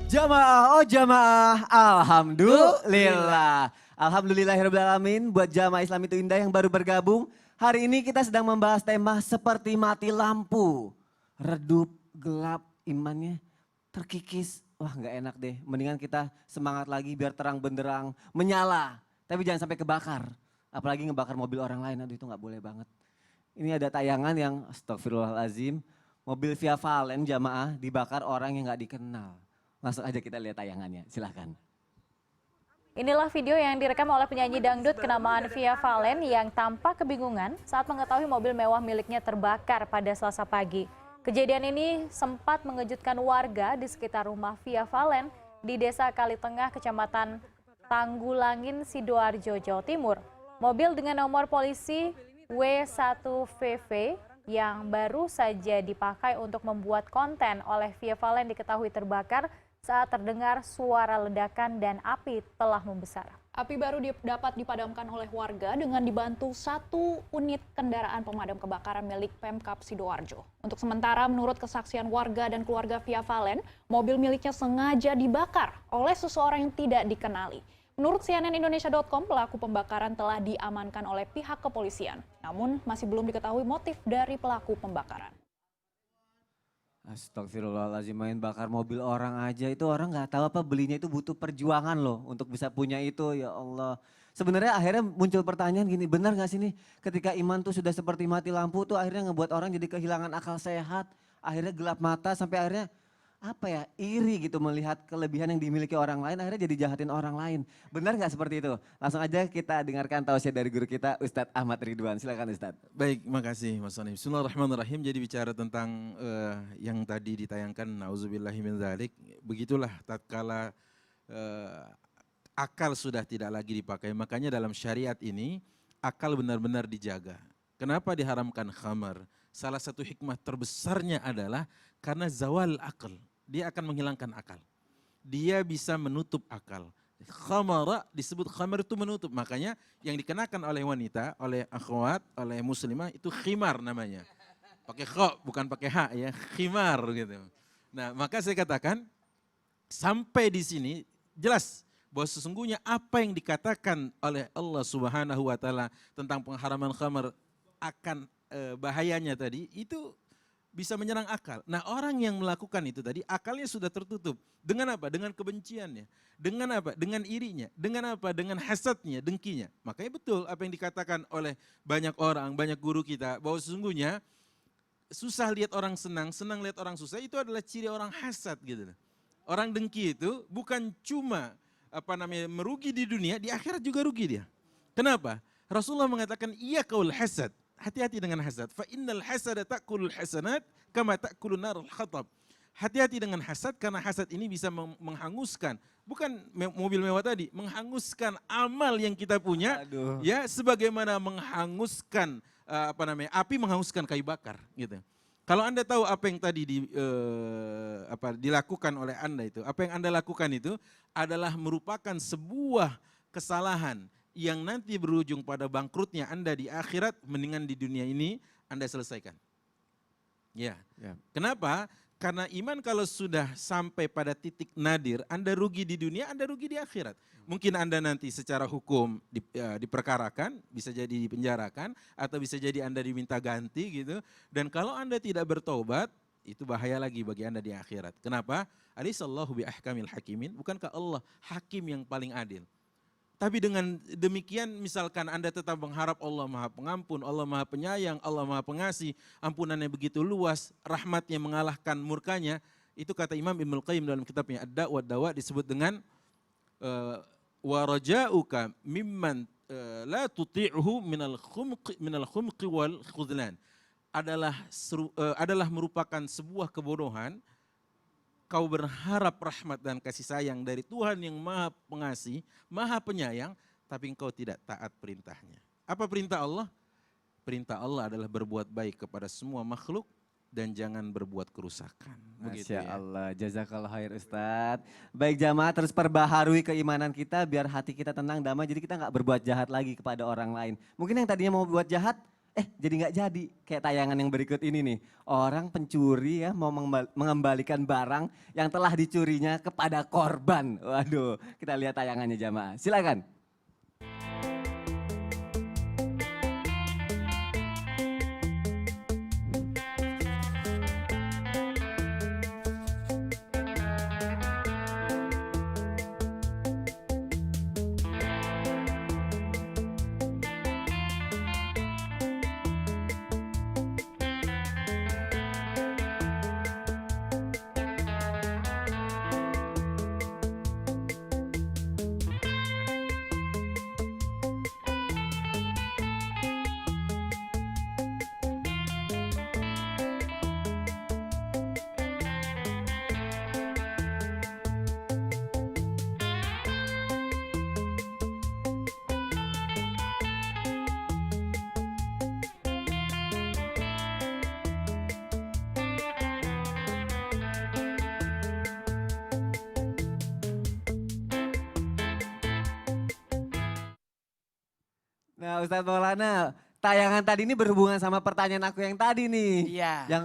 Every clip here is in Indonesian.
Jamaah, oh jamaah, alhamdulillah. Alhamdulillahirrahmanirrahim buat jamaah Islam itu indah yang baru bergabung. Hari ini kita sedang membahas tema seperti mati lampu. Redup, gelap, imannya terkikis. Wah nggak enak deh, mendingan kita semangat lagi biar terang benderang, menyala. Tapi jangan sampai kebakar, apalagi ngebakar mobil orang lain, aduh itu nggak boleh banget. Ini ada tayangan yang astagfirullahalazim, mobil Via Valen jamaah dibakar orang yang nggak dikenal. Langsung aja kita lihat tayangannya, silahkan. Inilah video yang direkam oleh penyanyi dangdut kenamaan Via Valen yang tampak kebingungan saat mengetahui mobil mewah miliknya terbakar pada Selasa pagi. Kejadian ini sempat mengejutkan warga di sekitar rumah Via Valen di Desa Kalitengah, Kecamatan Tanggulangin, Sidoarjo, Jawa Timur. Mobil dengan nomor polisi W1VV yang baru saja dipakai untuk membuat konten oleh Via Valen diketahui terbakar saat terdengar suara ledakan dan api telah membesar. Api baru dapat dipadamkan oleh warga dengan dibantu 1 unit kendaraan pemadam kebakaran milik Pemkab Sidoarjo. Untuk sementara, menurut kesaksian warga dan keluarga Via Valen, mobil miliknya sengaja dibakar oleh seseorang yang tidak dikenali. Menurut cnnindonesia.com, pelaku pembakaran telah diamankan oleh pihak kepolisian. Namun, masih belum diketahui motif dari pelaku pembakaran. Astagfirullahaladzim, main bakar mobil orang aja itu orang nggak tahu apa belinya itu butuh perjuangan loh untuk bisa punya itu, ya Allah. Sebenarnya akhirnya muncul pertanyaan gini, benar nggak sih nih ketika iman tuh sudah seperti mati lampu tuh akhirnya ngebuat orang jadi kehilangan akal sehat, akhirnya gelap mata sampai akhirnya apa ya, iri gitu melihat kelebihan yang dimiliki orang lain akhirnya jadi jahatin orang lain. Benar nggak seperti itu? Langsung aja kita dengarkan tausiah dari guru kita Ustadz Ahmad Ridwan. Silakan Ustadz. Baik, makasih Mas Sonim. Bismillahirrahmanirrahim. Jadi bicara tentang yang tadi ditayangkan, na'udzubillahi min dzalik. Begitulah tatkala akal sudah tidak lagi dipakai. Makanya dalam syariat ini akal benar-benar dijaga. Kenapa diharamkan khamar? Salah satu hikmah terbesarnya adalah karena zawal akal. Dia akan menghilangkan akal. Dia bisa menutup akal. Khamara disebut khamar itu menutup. Makanya yang dikenakan oleh wanita, oleh akhwat, oleh muslimah itu khimar namanya. Pakai kha bukan pakai ha ya, khimar gitu. Nah, maka saya katakan sampai di sini jelas bahwa sesungguhnya apa yang dikatakan oleh Allah Subhanahu wa taala tentang pengharaman khamar akan bahayanya tadi itu bisa menyerang akal. Nah, orang yang melakukan itu tadi akalnya sudah tertutup. Dengan apa? Dengan kebenciannya. Dengan apa? Dengan irinya. Dengan apa? Dengan hasadnya, dengkinya. Makanya betul apa yang dikatakan oleh banyak orang, banyak guru kita bahwa sesungguhnya susah lihat orang senang, senang lihat orang susah, itu adalah ciri orang hasad gitu. Orang dengki itu bukan cuma merugi di dunia, di akhirat juga rugi dia. Kenapa? Rasulullah mengatakan iya kaul hasad. Hati-hati dengan hasad. Fa innal hasada ta'kulul hasanat kama ta'kulun narul khatab. Hati-hati dengan hasad karena hasad ini bisa menghanguskan, bukan mobil mewah tadi, menghanguskan amal yang kita punya. Aduh. Ya, sebagaimana menghanguskan api menghanguskan kayu bakar gitu. Kalau Anda tahu apa yang tadi dilakukan oleh Anda itu, apa yang Anda lakukan itu adalah merupakan sebuah kesalahan yang nanti berujung pada bangkrutnya Anda di akhirat, mendingan di dunia ini Anda selesaikan. Ya. Kenapa? Karena iman kalau sudah sampai pada titik nadir, Anda rugi di dunia, Anda rugi di akhirat. Mungkin Anda nanti secara hukum diperkarakan, bisa jadi dipenjarakan, atau bisa jadi Anda diminta ganti gitu. Dan kalau Anda tidak bertobat, itu bahaya lagi bagi Anda di akhirat. Kenapa? Alisallahu bi ahkamil hakimin, bukankah Allah hakim yang paling adil? Tapi dengan demikian misalkan Anda tetap mengharap Allah Maha Pengampun, Allah Maha Penyayang, Allah Maha Pengasih, ampunannya begitu luas, rahmatnya mengalahkan murkanya, itu kata Imam Ibnul Qayyim dalam kitabnya Ad-Da' wa Dawa disebut dengan wa raja'uka mimman la tuti'uhu minal khumqi wal khudlan. Adalah merupakan sebuah kebodohan. Kau berharap rahmat dan kasih sayang dari Tuhan yang Maha Pengasih, Maha Penyayang, tapi engkau tidak taat perintahnya. Apa perintah Allah? Perintah Allah adalah berbuat baik kepada semua makhluk dan jangan berbuat kerusakan. Masya Allah, jazakallah khair Ustadz. Baik jamaah, terus perbaharui keimanan kita biar hati kita tenang, damai, jadi kita nggak berbuat jahat lagi kepada orang lain. Mungkin yang tadinya mau buat jahat, jadi nggak jadi. Kayak tayangan yang berikut ini nih. Orang pencuri ya mau mengembalikan barang yang telah dicurinya kepada korban. Waduh, kita lihat tayangannya jamaah. Silakan. Nah Ustadz Maulana, tayangan tadi ini berhubungan sama pertanyaan aku yang tadi nih. Iya. Yang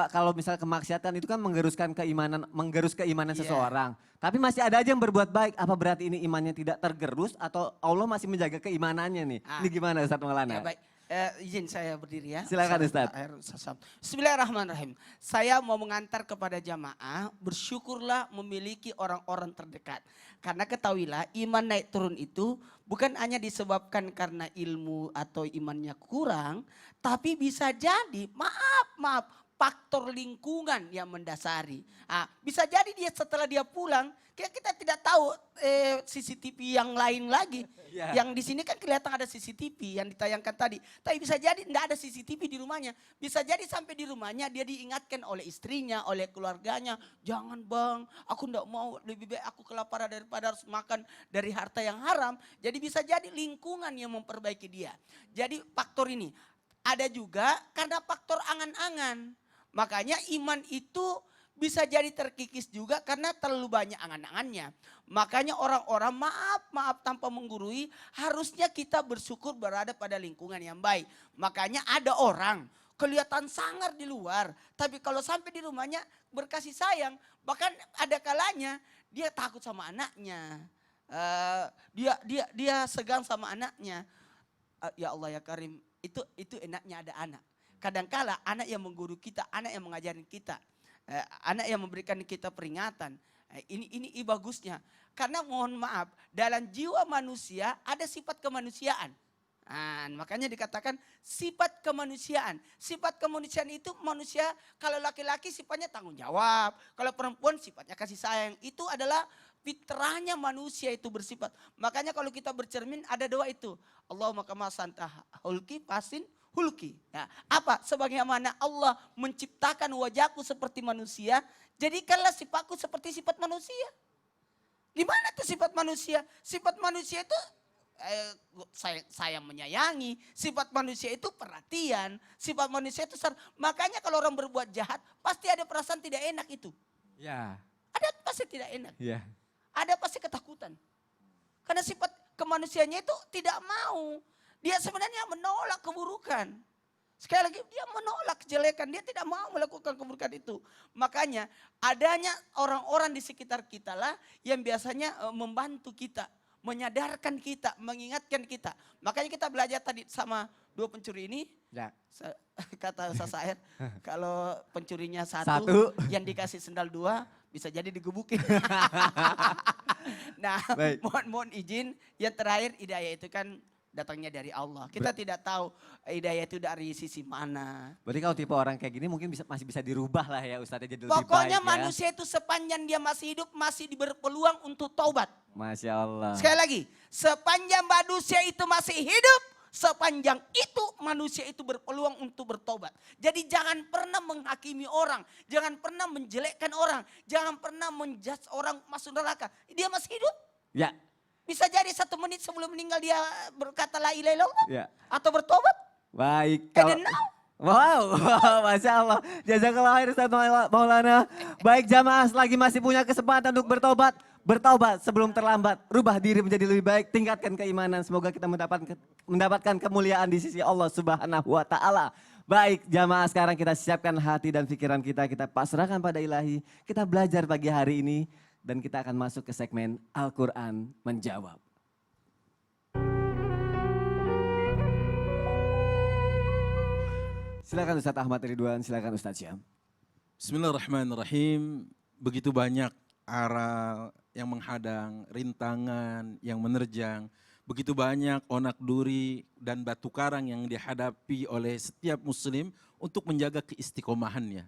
kalau misal kemaksiatan itu kan menggerus keimanan Iya. seseorang. Tapi masih ada aja yang berbuat baik. Apa berarti ini imannya tidak tergerus atau Allah masih menjaga keimanannya nih? Ini gimana Ustadz Maulana? Ya, baik. Izin saya berdiri ya. Silakan, Ustaz. Bismillahirrahmanirrahim. Saya mau mengantar kepada jamaah, bersyukurlah memiliki orang-orang terdekat. Karena ketahuilah iman naik turun itu bukan hanya disebabkan karena ilmu atau imannya kurang, tapi bisa jadi maaf, faktor lingkungan yang mendasari. Bisa jadi dia setelah dia pulang, kita tidak tahu CCTV yang lain lagi. Ya. Yang di sini kan kelihatan ada CCTV yang ditayangkan tadi. Tapi bisa jadi tidak ada CCTV di rumahnya. Bisa jadi sampai di rumahnya dia diingatkan oleh istrinya, oleh keluarganya. Jangan bang, aku tidak mau, lebih baik aku kelaparan daripada harus makan dari harta yang haram. Jadi bisa jadi lingkungan yang memperbaiki dia. Jadi faktor ini. Ada juga karena faktor angan-angan. Makanya iman itu bisa jadi terkikis juga karena terlalu banyak angan-angannya. Makanya orang-orang maaf tanpa menggurui, harusnya kita bersyukur berada pada lingkungan yang baik. Makanya ada orang kelihatan sangar di luar, tapi kalau sampai di rumahnya berkasih sayang, bahkan ada kalanya dia takut sama anaknya. Dia segan sama anaknya. Ya Allah ya Karim, itu enaknya ada anak. Kadangkala anak yang mengguru kita, anak yang mengajarin kita, anak yang memberikan kita peringatan. Ini bagusnya. Karena mohon maaf, dalam jiwa manusia ada sifat kemanusiaan. Makanya dikatakan sifat kemanusiaan. Sifat kemanusiaan itu manusia, kalau laki-laki sifatnya tanggung jawab. Kalau perempuan sifatnya kasih sayang. Itu adalah fitrahnya manusia itu bersifat. Makanya kalau kita bercermin ada doa itu. Allahumma kama santa hulki pasin hulki. Ya, apa? Sebagaimana Allah menciptakan wajahku seperti manusia, jadikanlah sifatku seperti sifat manusia. Gimana tuh sifat manusia? Sifat manusia itu sayang menyayangi, sifat manusia itu perhatian, sifat manusia itu makanya kalau orang berbuat jahat pasti ada perasaan tidak enak itu. Ya. Ada pasti tidak enak. Ya. Ada pasti ketakutan. Karena sifat kemanusiaannya itu tidak mau. Dia sebenarnya menolak keburukan. Sekali lagi dia menolak kejelekan, dia tidak mau melakukan keburukan itu. Makanya adanya orang-orang di sekitar kita lah yang biasanya membantu kita, menyadarkan kita, mengingatkan kita. Makanya kita belajar tadi sama dua pencuri ini. Ya. Kata Sasaer, kalau pencurinya Satu. yang dikasih sendal dua, bisa jadi digebukin. Nah, mohon izin, yang terakhir hidayah itu kan datangnya dari Allah. Kita tidak tahu hidayah itu dari sisi mana. Berarti kalau tipe orang kayak gini mungkin masih bisa dirubah lah ya Ustadz, jadi lebih Pokoknya baik ya. manusia itu sepanjang dia masih hidup masih diberi peluang untuk taubat. Masya Allah. Sekali lagi, sepanjang manusia itu masih hidup, sepanjang itu manusia itu berpeluang untuk bertobat. Jadi jangan pernah menghakimi orang, jangan pernah menjelekkan orang, jangan pernah menjudge orang masuk neraka. Dia masih hidup. Ya. Bisa jadi 1 menit sebelum meninggal dia berkata la ilaha illallah Ya. atau bertobat. Baik. And then now. Wow, Masya Allah. Jazakallah khair Ustadz Maulana. Baik jamaah, selagi masih punya kesempatan untuk bertobat, Bertaubat sebelum terlambat, rubah diri menjadi lebih baik, tingkatkan keimanan. Semoga kita mendapatkan kemuliaan di sisi Allah Subhanahu wa taala. Baik, jamaah, sekarang kita siapkan hati dan pikiran kita pasrahkan pada Ilahi. Kita belajar pagi hari ini dan kita akan masuk ke segmen Al-Qur'an menjawab. Silakan Ustadz Ahmad Ridwan, silakan Ustadz Syam. Bismillahirrahmanirrahim. Begitu banyak arah yang menghadang, rintangan yang menerjang. Begitu banyak onak duri dan batu karang yang dihadapi oleh setiap muslim untuk menjaga keistiqomahannya,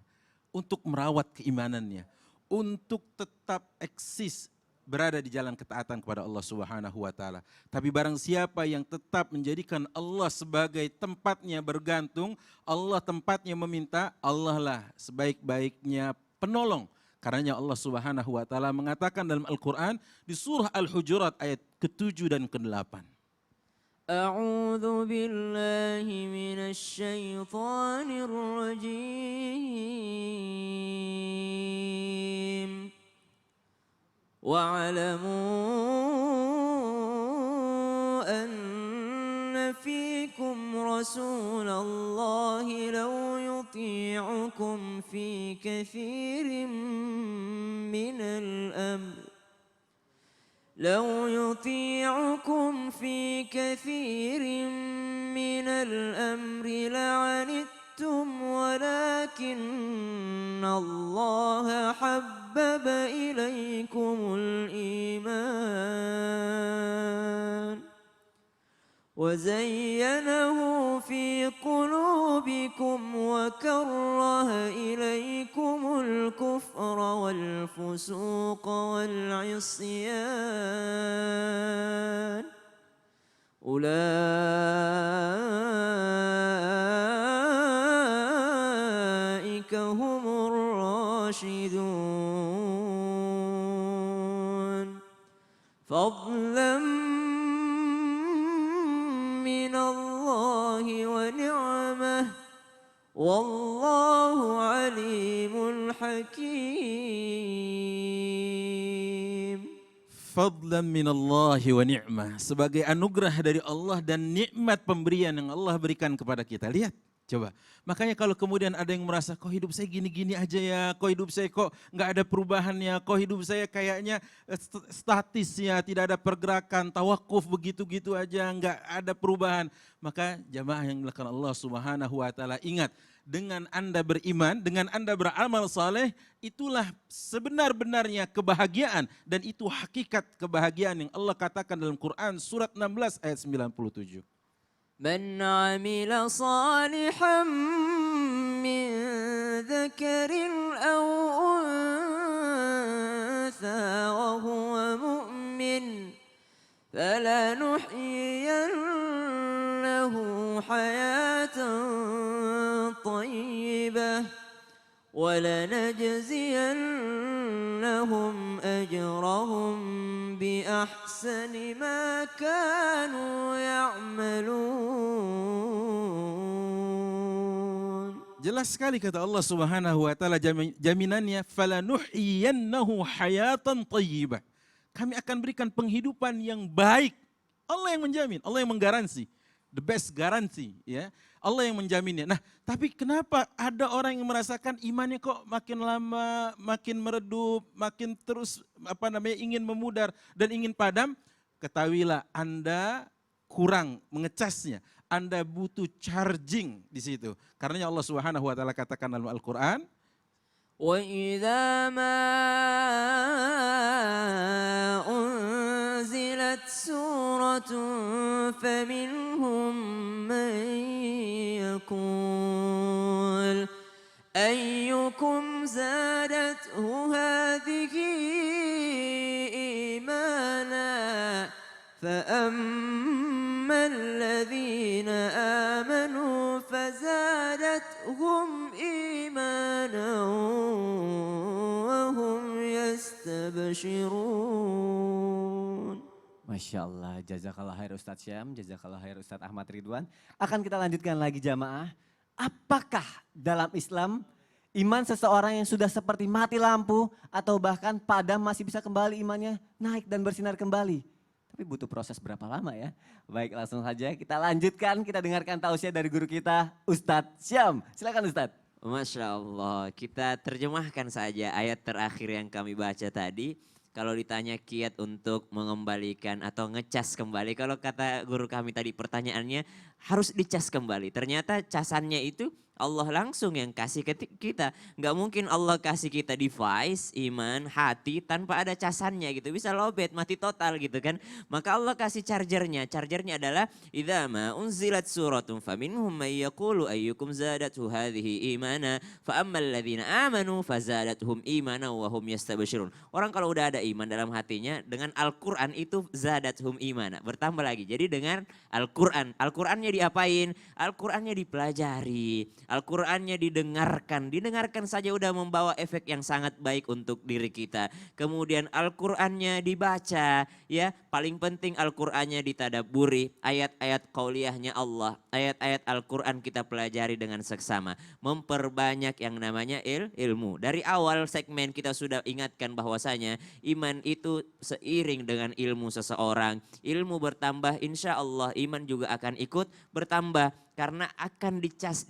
untuk merawat keimanannya, untuk tetap eksis berada di jalan ketaatan kepada Allah Subhanahu wa taala. Tapi barang siapa yang tetap menjadikan Allah sebagai tempatnya bergantung, Allah tempatnya meminta, Allah lah sebaik-baiknya penolong. Karenanya Allah Subhanahu wa taala mengatakan dalam Al-Qur'an di surah Al-Hujurat ayat ke-7 dan ke-8. A'udzu billahi minasy syaithanir rajim. Wa'lamu anna fikum rasulallahi law yuti'ukum fi katsirin minal amr لو يطيعكم في كثير من الأمر لعنتم ولكن الله حبب إليكم الإيمان وزينه في قلوبكم وكره إليكم الكفر والفسوق والعصيان أولئك هم الراشدون فضلا من الله ونعمه والله عليم حكيم. Fadlan minallahi wa ni'mah, sebagai anugerah dari Allah dan nikmat pemberian yang Allah berikan kepada kita. Lihat, coba. Makanya kalau kemudian ada yang merasa, kok hidup saya gini-gini aja ya, kok hidup saya kok nggak ada perubahannya, kok hidup saya kayaknya statis ya, tidak ada pergerakan, tawakuf begitu-gitu aja, nggak ada perubahan. Maka jamaah yang dilakukan Allah Subhanahu wa taala, ingat, dengan Anda beriman, dengan Anda beramal saleh, itulah sebenar-benarnya kebahagiaan dan itu hakikat kebahagiaan yang Allah katakan dalam Quran surat 16 ayat 97. من عمل صالحا من ذكر أو أنثى وهو مؤمن فلنحيينه حياة طيبة ولنجزينهم أجرهم بأحسن ما كانوا يعملون. Jelas sekali kata Allah Subhanahu wa taala jaminannya, falanuhyiyannahu hayatan thayyibah. Kami akan berikan penghidupan yang baik. Allah yang menjamin, Allah yang menggaransi. The best garansi, ya. Allah yang menjaminnya. Nah, tapi kenapa ada orang yang merasakan imannya kok makin lama, makin meredup, makin terus ingin memudar dan ingin padam? Ketahuilah Anda kurang mengecasnya. Anda butuh charging di situ. Karena Allah Subhanahu wa taala katakan dalam Al-Qur'an, وَإِذَا مَا أُنْزِلَتْ سُورَةٌ فَمِنْهُمْ مَنْ يَقُولُ أَيُّكُمْ زَادَتْهُ هَذِهِ إِيمَانًا فَأَمَّا الَّذِينَ آمَنُوا فَزَادَتْهُمْ إِيمَانًا وَهُمْ يَسْتَبْشِرُونَ. Masya Allah, jazakallah khair Ustadz Syam, jazakallah khair Ustadz Ahmad Ridwan. Akan kita lanjutkan lagi jamaah. Apakah dalam Islam Iman seseorang yang sudah seperti mati lampu atau bahkan padam masih bisa kembali imannya naik dan bersinar kembali. Tapi butuh proses berapa lama ya? Baik, langsung saja kita lanjutkan, kita dengarkan tausiah dari guru kita Ustadz Syam. Silakan Ustadz. Masya Allah, kita terjemahkan saja ayat terakhir yang kami baca tadi. Kalau ditanya kiat untuk mengembalikan atau ngecas kembali, kalau kata guru kami tadi pertanyaannya harus dicas kembali. Ternyata casannya itu Allah langsung yang kasih ke kita. Nggak mungkin Allah kasih kita device, iman, hati tanpa ada casannya gitu. Bisa lowbat, mati total gitu kan. Maka Allah kasih chargernya. Chargernya adalah idza ma unzilat suratun faminhum may yaqulu ayyukum zadatu hadhihi imana fa ammal ladzina amanu fazadathum imana wa hum yastabshirun. Orang kalau udah ada iman dalam hatinya dengan Al-Qur'an itu zadathum imana, bertambah lagi. Jadi dengan Al-Qur'an, Al-Qur'annya diapain? Al-Qur'annya dipelajari. Al-Qur'annya didengarkan. Didengarkan saja udah membawa efek yang sangat baik untuk diri kita. Kemudian Al-Qur'annya dibaca, ya. Paling penting Al-Qur'annya ditadaburi. Ayat-ayat qauliyahnya Allah, ayat-ayat Al-Qur'an kita pelajari dengan seksama. Memperbanyak yang namanya ilmu. Dari awal segmen kita sudah ingatkan bahwasanya iman itu seiring dengan ilmu seseorang. Ilmu bertambah, insya Allah iman juga akan ikut bertambah. Karena akan dicas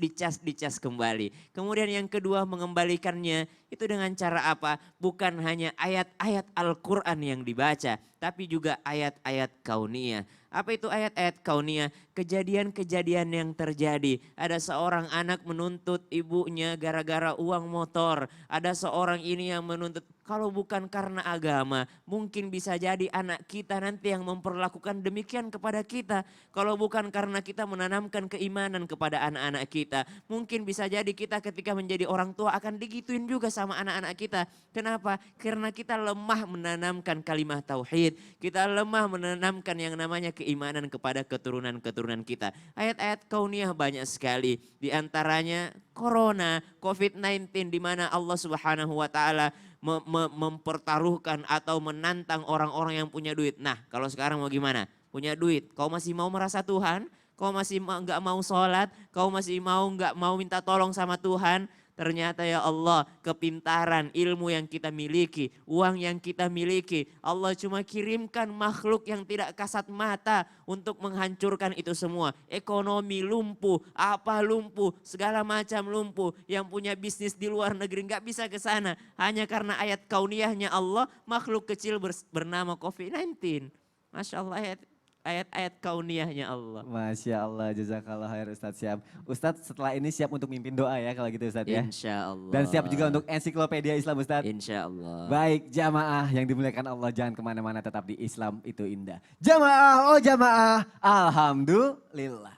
kembali. Kemudian yang kedua mengembalikannya itu dengan cara apa? Bukan hanya ayat-ayat Al-Quran yang dibaca. Tapi juga ayat-ayat kauniyah. Apa itu ayat-ayat kauniyah? Kejadian-kejadian yang terjadi. Ada seorang anak menuntut ibunya gara-gara uang motor. Ada seorang ini yang menuntut, kalau bukan karena agama, mungkin bisa jadi anak kita nanti yang memperlakukan demikian kepada kita. Kalau bukan karena kita menanamkan keimanan kepada anak-anak kita, mungkin bisa jadi kita ketika menjadi orang tua akan digituin juga sama anak-anak kita. Kenapa? Karena kita lemah menanamkan kalimat tauhid. Kita lemah menanamkan yang namanya keimanan kepada keturunan-keturunan kita. Ayat-ayat kauniyah banyak sekali. Di antaranya corona, COVID-19 di mana Allah Subhanahu wa taala mempertaruhkan atau menantang orang-orang yang punya duit. Nah, kalau sekarang mau gimana? Punya duit, kau masih mau merasa Tuhan? Kau masih nggak mau sholat? Kau masih nggak mau minta tolong sama Tuhan? Ternyata ya Allah, kepintaran, ilmu yang kita miliki, uang yang kita miliki, Allah cuma kirimkan makhluk yang tidak kasat mata untuk menghancurkan itu semua. Ekonomi lumpuh, apa lumpuh, segala macam lumpuh. Yang punya bisnis di luar negeri nggak bisa ke sana. Hanya karena ayat kauniyahnya Allah, makhluk kecil bernama COVID-19. Masya Allah, ayat-ayat kauniyahnya Allah. Masya Allah, jazakallah khair Ustadz Syam. Ustadz setelah ini siap untuk mimpin doa ya kalau gitu Ustadz ya. Insya Allah. Dan siap juga untuk ensiklopedia Islam Ustadz. Insya Allah. Baik jamaah yang dimuliakan Allah, jangan kemana-mana, tetap di Islam itu indah. Jamaah, oh jamaah, alhamdulillah.